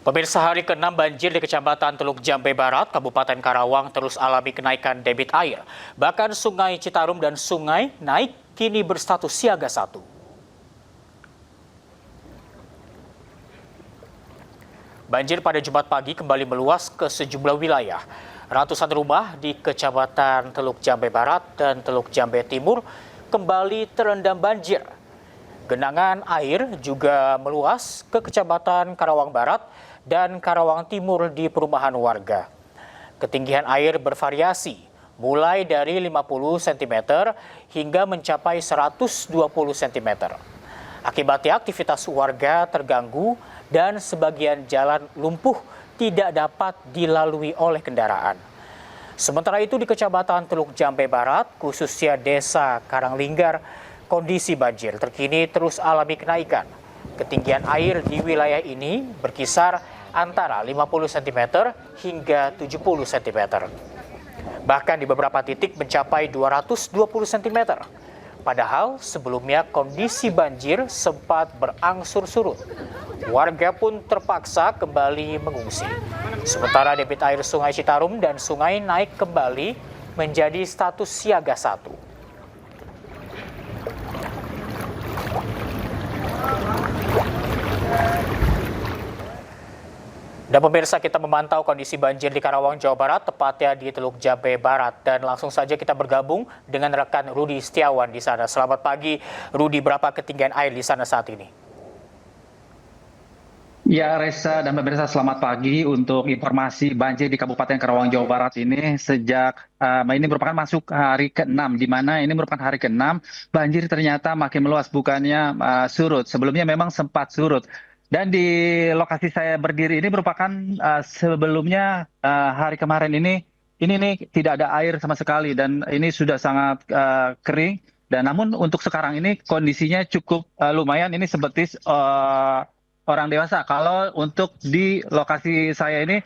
Pemirsa, hari ke-6 banjir di Kecamatan Teluk Jambe Barat, Kabupaten Karawang terus alami kenaikan debit air. Bahkan Sungai Citarum dan Sungai Naik kini berstatus siaga 1. Banjir pada Jumat pagi kembali meluas ke sejumlah wilayah. Ratusan rumah di Kecamatan Teluk Jambe Barat dan Teluk Jambe Timur kembali terendam banjir. Genangan air juga meluas ke Kecamatan Karawang Barat dan Karawang Timur di perumahan warga. Ketinggian air bervariasi, mulai dari 50 cm hingga mencapai 120 cm. Akibatnya aktivitas warga terganggu dan sebagian jalan lumpuh tidak dapat dilalui oleh kendaraan. Sementara itu di Kecamatan Teluk Jambe Barat, khususnya Desa Karanglinggar, kondisi banjir terkini terus alami kenaikan. Ketinggian air di wilayah ini berkisar antara 50 cm hingga 70 cm. Bahkan di beberapa titik mencapai 220 cm. Padahal sebelumnya kondisi banjir sempat berangsur surut. Warga pun terpaksa kembali mengungsi. Sementara debit air Sungai Citarum dan Sungai Naik kembali menjadi status siaga 1. Dan pemirsa, kita memantau kondisi banjir di Karawang, Jawa Barat, tepatnya di Teluk Jambe Barat. Dan langsung saja kita bergabung dengan rekan Rudi Setiawan di sana. Selamat pagi, Rudi. Berapa ketinggian air di sana saat ini? Ya, Reza dan pemirsa, selamat pagi. Untuk informasi banjir di Kabupaten Karawang, Jawa Barat ini sejak ini merupakan masuk hari ke-6, di mana ini merupakan hari ke-6, banjir ternyata makin meluas, bukannya surut. Sebelumnya memang sempat surut. Dan di lokasi saya berdiri ini merupakan sebelumnya hari kemarin ini nih tidak ada air sama sekali dan ini sudah sangat kering. Dan namun untuk sekarang ini kondisinya cukup lumayan, ini seperti orang dewasa. Kalau untuk di lokasi saya ini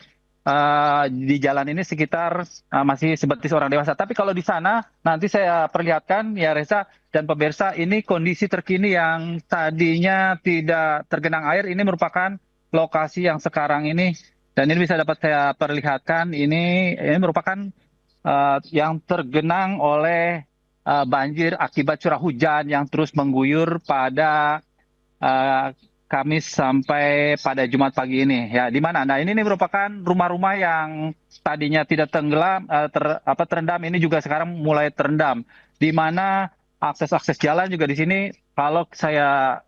di jalan ini sekitar masih seperti orang dewasa. Tapi kalau di sana nanti saya perlihatkan ya Reza dan pemirsa, ini kondisi terkini yang tadinya tidak tergenang air, ini merupakan lokasi yang sekarang ini, dan ini bisa dapat saya perlihatkan, ini merupakan yang tergenang oleh banjir akibat curah hujan yang terus mengguyur pada eh, Kamis sampai pada Jumat pagi ini ya, di mana nah ini merupakan rumah-rumah yang tadinya tidak tenggelam terendam, ini juga sekarang mulai terendam, di mana akses-akses jalan juga di sini kalau saya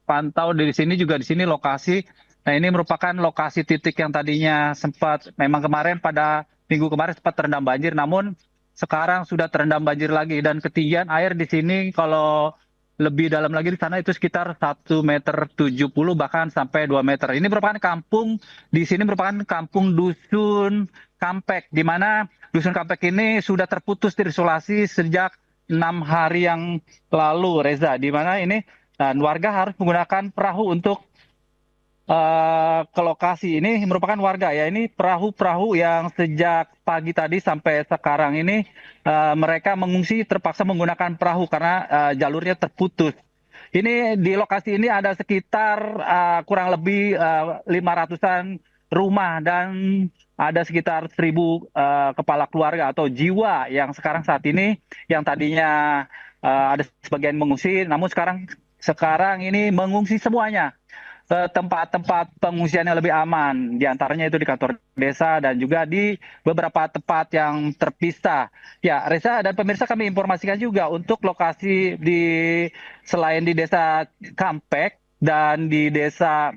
pantau dari sini juga, di sini lokasi, nah ini merupakan lokasi titik yang tadinya sempat, memang kemarin pada minggu kemarin sempat terendam banjir, namun sekarang sudah terendam banjir lagi, dan ketinggian air di sini kalau lebih dalam lagi di sana itu sekitar 1,70 m bahkan sampai 2 meter. Ini merupakan kampung, di sini merupakan kampung Dusun Kampek, di mana Dusun Kampek ini sudah terputus terisolasi sejak 6 hari yang lalu, Reza, di mana ini dan warga harus menggunakan perahu untuk ke lokasi. Ini merupakan warga ya, ini perahu-perahu yang sejak pagi tadi sampai sekarang ini mereka mengungsi, terpaksa menggunakan perahu karena jalurnya terputus. Ini di lokasi ini ada sekitar kurang lebih 500-an rumah dan ada sekitar 1.000 kepala keluarga atau jiwa yang sekarang saat ini, yang tadinya ada sebagian mengungsi, namun sekarang ini mengungsi semuanya ke tempat-tempat pengungsian yang lebih aman, di antaranya itu di kantor desa dan juga di beberapa tempat yang terpisah. Ya, Reza dan pemirsa, kami informasikan juga untuk lokasi selain di desa Kampek dan di desa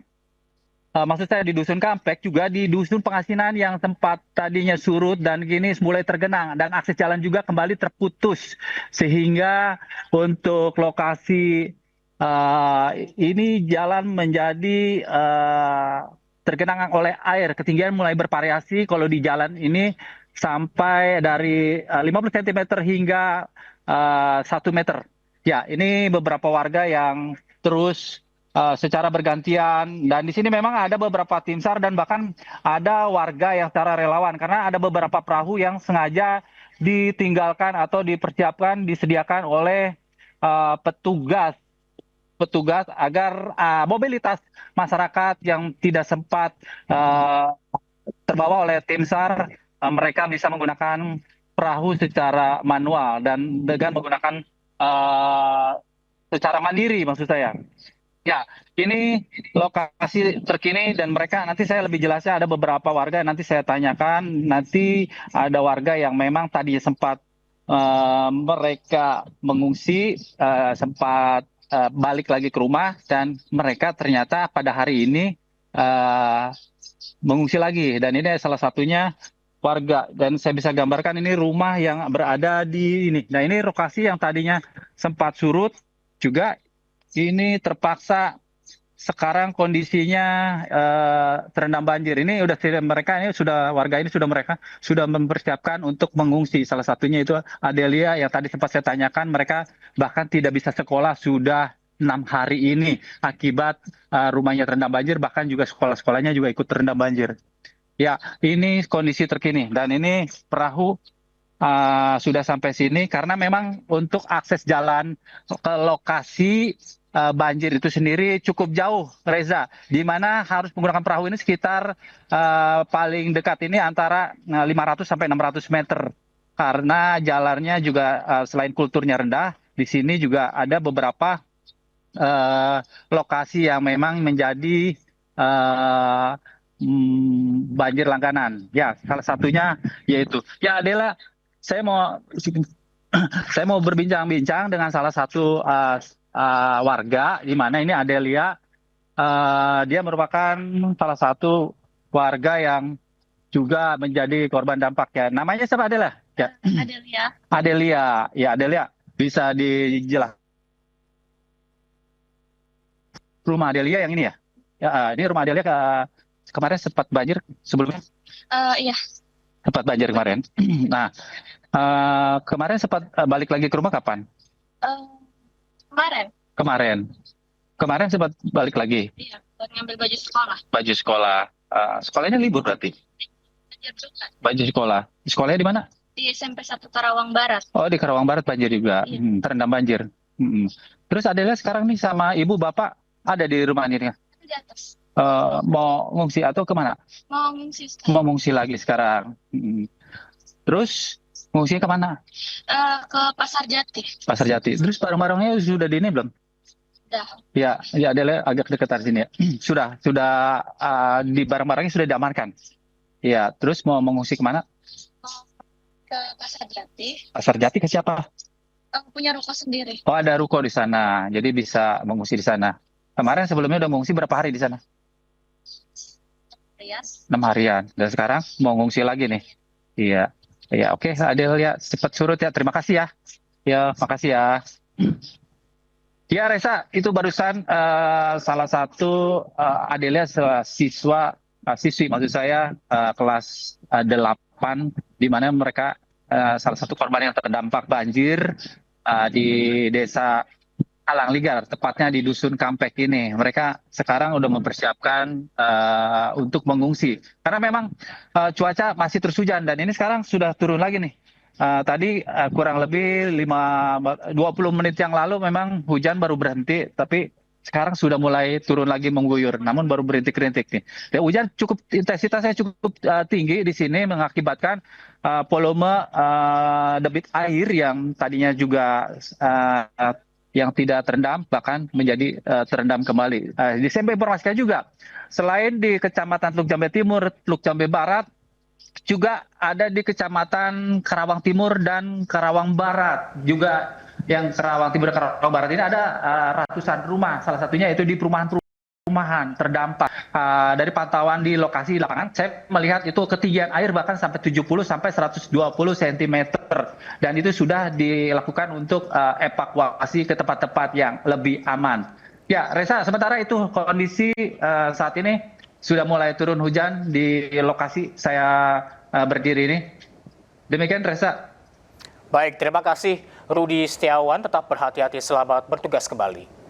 maksud saya di Dusun Kampek, juga di Dusun Pengasinan yang sempat tadinya surut dan kini mulai tergenang, dan akses jalan juga kembali terputus, sehingga untuk lokasi ini jalan menjadi tergenang oleh air. Ketinggian mulai bervariasi kalau di jalan ini sampai dari 50 cm hingga 1 meter. Ya, ini beberapa warga yang terus secara bergantian, dan di sini memang ada beberapa tim SAR dan bahkan ada warga yang secara relawan, karena ada beberapa perahu yang sengaja ditinggalkan atau dipersiapkan disediakan oleh petugas petugas agar mobilitas masyarakat yang tidak sempat uh, terbawa oleh tim SAR, mereka bisa menggunakan perahu secara manual dan dengan menggunakan uh, secara mandiri, maksud saya. Ya, ini lokasi terkini dan mereka nanti saya lebih jelasnya ada beberapa warga nanti saya tanyakan. Nanti ada warga yang memang tadi sempat mereka mengungsi, sempat balik lagi ke rumah dan mereka ternyata pada hari ini eh, mengungsi lagi. Dan ini salah satunya warga dan saya bisa gambarkan ini rumah yang berada di ini. Nah, ini lokasi yang tadinya sempat surut juga ini terpaksa sekarang kondisinya terendam banjir. Ini udah mereka ini sudah warga ini sudah mereka sudah mempersiapkan untuk mengungsi. Salah satunya itu Adelia yang tadi sempat saya tanyakan, mereka bahkan tidak bisa sekolah sudah 6 hari ini akibat rumahnya terendam banjir, bahkan juga sekolah-sekolahnya juga ikut terendam banjir. Ya, ini kondisi terkini dan ini perahu sudah sampai sini karena memang untuk akses jalan ke lokasi banjir itu sendiri cukup jauh, Reza, di mana harus menggunakan perahu ini sekitar paling dekat ini antara 500 sampai 600 meter. Karena jalannya juga selain kulturnya rendah, di sini juga ada beberapa lokasi yang memang menjadi eh, banjir langganan. Ya, salah satunya yaitu. Ya, Adela, saya mau saya mau berbincang-bincang dengan salah satu warga di mana ini Adelia. Dia merupakan salah satu warga yang juga menjadi korban dampak ya. Namanya siapa Adela? Ya. Adelia. Adelia. Ya, Adelia. Bisa dijelaskan rumah Adelia yang ini ya? Ya, ini rumah Adelia kemarin sempat banjir sebelumnya? Iya. Sempat banjir kemarin. Nah, kemarin sempat balik lagi ke rumah kapan? Kemarin. Kemarin. Kemarin sempat balik lagi. Iya, buat ngambil baju sekolah. Baju sekolah. Sekolahnya libur berarti? Banjir juga. Baju sekolah. Sekolahnya di mana? Di SMP 1 Karawang Barat. Oh, di Karawang Barat banjir juga. Iya. Terendam banjir. Terus Adela sekarang nih sama ibu bapak ada di rumah ini ya? Itu di atas. Mau ngungsi atau kemana? Mau ngungsi sekarang. Mau ngungsi lagi sekarang. Terus ngungsinya kemana? Ke Pasar Jati. Pasar Jati. Terus barang-barangnya sudah di ini belum? Udah. Ya, ya Adela agak dekat dari sini ya. Sudah di barang-barangnya sudah diamankan. Ya, terus mau mengungsi kemana? Mau ke Pasar Jati. Pasar Jati ke siapa? Punya ruko sendiri. Oh, ada ruko di sana. Jadi bisa mengungsi di sana. Kemarin sebelumnya udah mengungsi berapa hari di sana? Rias. 6 harian. Dan sekarang mau ngungsi lagi nih. Iya. Ya, oke, Adel ya cepat surut ya. Terima kasih ya. Ya, makasih ya. Ya, Reza, itu barusan salah satu Adelia siswi maksud saya kelas 8 di mana mereka salah satu korban yang terdampak banjir di desa Alangligar, tepatnya di Dusun Kampek ini. Mereka sekarang udah mempersiapkan untuk mengungsi. Karena memang cuaca masih terus hujan dan ini sekarang sudah turun lagi nih. Tadi kurang lebih 20 menit yang lalu memang hujan baru berhenti, tapi sekarang sudah mulai turun lagi mengguyur, namun baru berintik-rintik nih. Ya, hujan cukup intensitasnya cukup tinggi di sini mengakibatkan volume debit air yang tadinya juga yang tidak terendam bahkan menjadi terendam kembali. Di SMP informasikan juga, selain di Kecamatan Teluk Jambe Timur, Teluk Jambe Barat, juga ada di Kecamatan Karawang Timur dan Karawang Barat. Juga yang Karawang Timur dan Karawang Barat ini ada ratusan rumah, salah satunya itu di perumahan terdampak. Dari pantauan di lokasi lapangan, saya melihat itu ketinggian air bahkan sampai 70 sampai 120 cm. Dan itu sudah dilakukan untuk evakuasi ke tempat-tempat yang lebih aman. Ya, Reza, sementara itu kondisi saat ini sudah mulai turun hujan di lokasi saya berdiri ini. Demikian, Reza. Baik, terima kasih Rudi Setiawan. Tetap berhati-hati, selamat bertugas kembali.